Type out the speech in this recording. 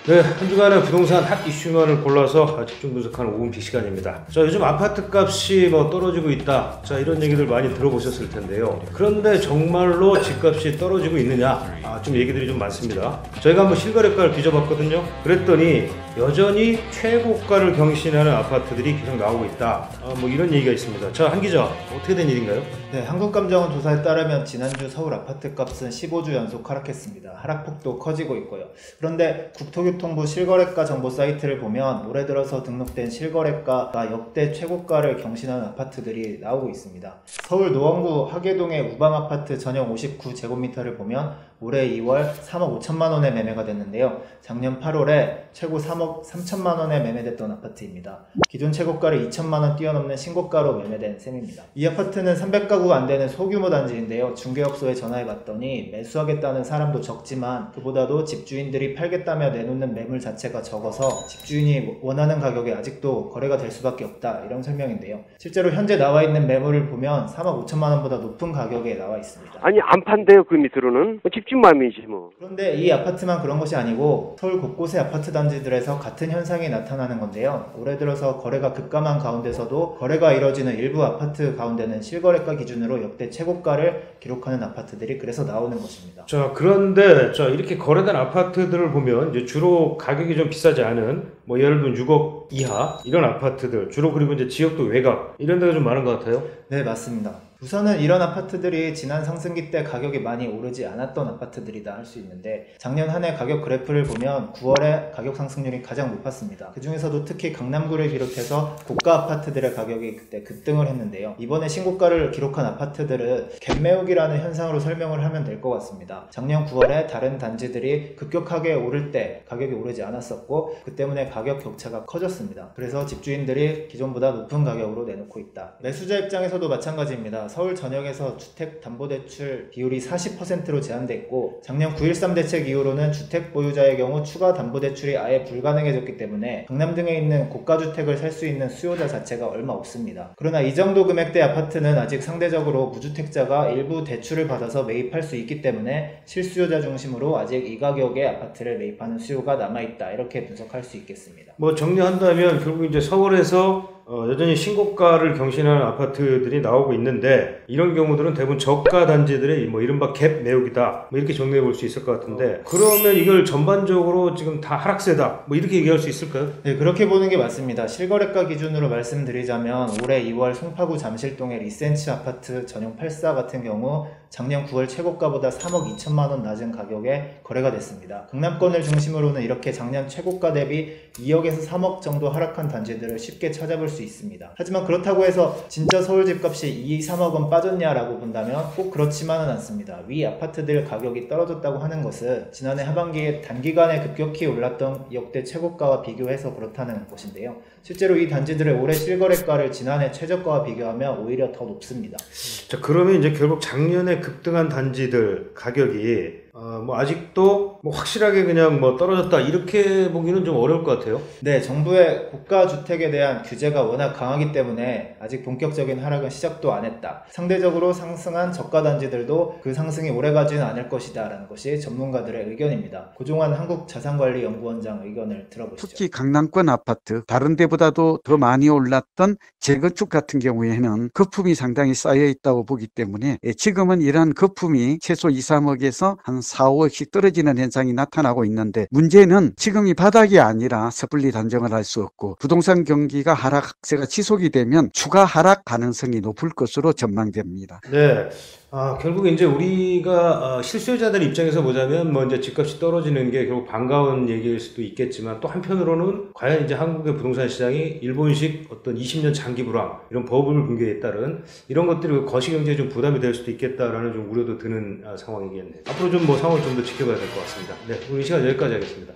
네, 한 주간의 부동산 핫 이슈만을 골라서 집중 분석하는 5분 픽 시간입니다. 자, 요즘 아파트 값이 떨어지고 있다. 자, 이런 얘기들 많이 들어보셨을 텐데요. 그런데 정말로 집값이 떨어지고 있느냐? 좀 얘기들이 좀 많습니다. 저희가 한번 실거래가를 뒤져봤거든요. 그랬더니 여전히 최고가를 경신하는 아파트들이 계속 나오고 있다. 이런 얘기가 있습니다. 자, 한 기자, 어떻게 된 일인가요? 네, 한국감정원 조사에 따르면 지난주 서울 아파트 값은 15주 연속 하락했습니다. 하락폭도 커지고 있고요. 그런데 국토교통부 실거래가 정보 사이트를 보면 올해 들어서 등록된 실거래가가 역대 최고가를 경신하는 아파트들이 나오고 있습니다. 서울 노원구 하계동의 우방아파트 전용 59제곱미터를 보면 올해 2월 3억 5천만 원에 매매가 됐는데요. 작년 8월에 최고 3억 3천만 원에 매매됐던 아파트입니다. 기존 최고가를 2천만 원 뛰어넘는 신고가로 매매된 셈입니다. 이 아파트는 300가구가 안 되는 소규모 단지인데요. 중개업소에 전화해봤더니 매수하겠다는 사람도 적지만 그보다도 집주인들이 팔겠다며 내놓는 매물 자체가 적어서 집주인이 원하는 가격에 아직도 거래가 될 수밖에 없다, 이런 설명인데요. 실제로 현재 나와 있는 매물을 보면 3억 5천만 원보다 높은 가격에 나와 있습니다. 아니, 안 판대요. 그 밑으로는 집주인 마음이지 뭐. 그런데 이 아파트만 그런 것이 아니고 서울 곳곳의 아파트 단지들에서 같은 현상이 나타나는 건데요. 올해 들어서 거래가 급감한 가운데서도 거래가 이뤄지는 일부 아파트 가운데는 실거래가 기준으로 역대 최고가를 기록하는 아파트들이 그래서 나오는 것입니다. 자, 그런데 이렇게 거래된 아파트들을 보면 이제 주로 가격이 좀 비싸지 않은 예를 들면 6억 이하 이런 아파트들, 주로 그리고 이제 지역도 외곽 이런 데가 좀 많은 것 같아요. 네, 맞습니다. 우선은 이런 아파트들이 지난 상승기 때 가격이 많이 오르지 않았던 아파트들이다 할 수 있는데, 작년 한 해 가격 그래프를 보면 9월에 가격 상승률이 가장 높았습니다. 그 중에서도 특히 강남구를 비롯해서 고가 아파트들의 가격이 그때 급등을 했는데요. 이번에 신고가를 기록한 아파트들은 갭매우기라는 현상으로 설명을 하면 될 것 같습니다. 작년 9월에 다른 단지들이 급격하게 오를 때 가격이 오르지 않았었고, 그 때문에 가격 격차가 커졌습니다. 그래서 집주인들이 기존보다 높은 가격으로 내놓고 있다. 매수자 입장에서도 마찬가지입니다. 서울 전역에서 주택담보대출 비율이 40%로 제한돼 있고, 작년 9.13 대책 이후로는 주택 보유자의 경우 추가 담보대출이 아예 불가능해졌기 때문에 강남 등에 있는 고가주택을 살 수 있는 수요자 자체가 얼마 없습니다. 그러나 이 정도 금액대 아파트는 아직 상대적으로 무주택자가 일부 대출을 받아서 매입할 수 있기 때문에 실수요자 중심으로 아직 이 가격의 아파트를 매입하는 수요가 남아있다, 이렇게 분석할 수 있겠습니다. 정리한다면 결국 이제 서울에서 여전히 신고가를 경신하는 아파트들이 나오고 있는데, 이런 경우들은 대부분 저가 단지들의 이른바 갭 매우기다, 이렇게 정리해 볼 수 있을 것 같은데, 그러면 이걸 전반적으로 지금 다 하락세다, 이렇게 얘기할 수 있을까요? 네, 그렇게 보는 게 맞습니다. 실거래가 기준으로 말씀드리자면 올해 2월 송파구 잠실동의 리센치 아파트 전용 84 같은 경우 작년 9월 최고가보다 3억 2천만 원 낮은 가격에 거래가 됐습니다. 강남권을 중심으로는 이렇게 작년 최고가 대비 2억에서 3억 정도 하락한 단지들을 쉽게 찾아볼 수 있습니다. 하지만 그렇다고 해서 진짜 서울 집값이 2, 3억 원 빠졌냐라고 본다면 꼭 그렇지만은 않습니다. 위 아파트들 가격이 떨어졌다고 하는 것은 지난해 하반기에 단기간에 급격히 올랐던 역대 최고가와 비교해서 그렇다는 것인데요. 실제로 이 단지들의 올해 실거래가를 지난해 최저가와 비교하면 오히려 더 높습니다. 자, 그러면 이제 결국 작년에 급등한 단지들 가격이 아직도 확실하게 그냥 떨어졌다, 이렇게 보기는 좀 어려울 것 같아요. 네, 정부의 고가 주택에 대한 규제가 워낙 강하기 때문에 아직 본격적인 하락은 시작도 안 했다. 상대적으로 상승한 저가 단지들도 그 상승이 오래가지는 않을 것이다 라는 것이 전문가들의 의견입니다. 고종환 한국자산관리연구원장 의견을 들어보시죠. 특히 강남권 아파트, 다른 데보다도 더 많이 올랐던 재건축 같은 경우에는 거품이 상당히 쌓여 있다고 보기 때문에 지금은 이러한 거품이 최소 2, 3억에서 한 4, 5억씩 떨어지는 현상이 나타나고 있는데, 문제는 지금이 바닥이 아니라 섣불리 단정을 할 수 없고, 부동산 경기가 하락세가 지속이 되면 추가 하락 가능성이 높을 것으로 전망됩니다. 네. 결국 이제 우리가 실수요자들 입장에서 보자면 이제 집값이 떨어지는 게 결국 반가운 얘기일 수도 있겠지만, 또 한편으로는 과연 이제 한국의 부동산 시장이 일본식 어떤 20년 장기 불황, 이런 버블 붕괴에 따른 이런 것들이 거시경제에 좀 부담이 될 수도 있겠다라는 좀 우려도 드는 상황이겠네요. 앞으로 좀 상황을 좀 더 지켜봐야 될 것 같습니다. 네, 오늘 이 시간 여기까지 하겠습니다.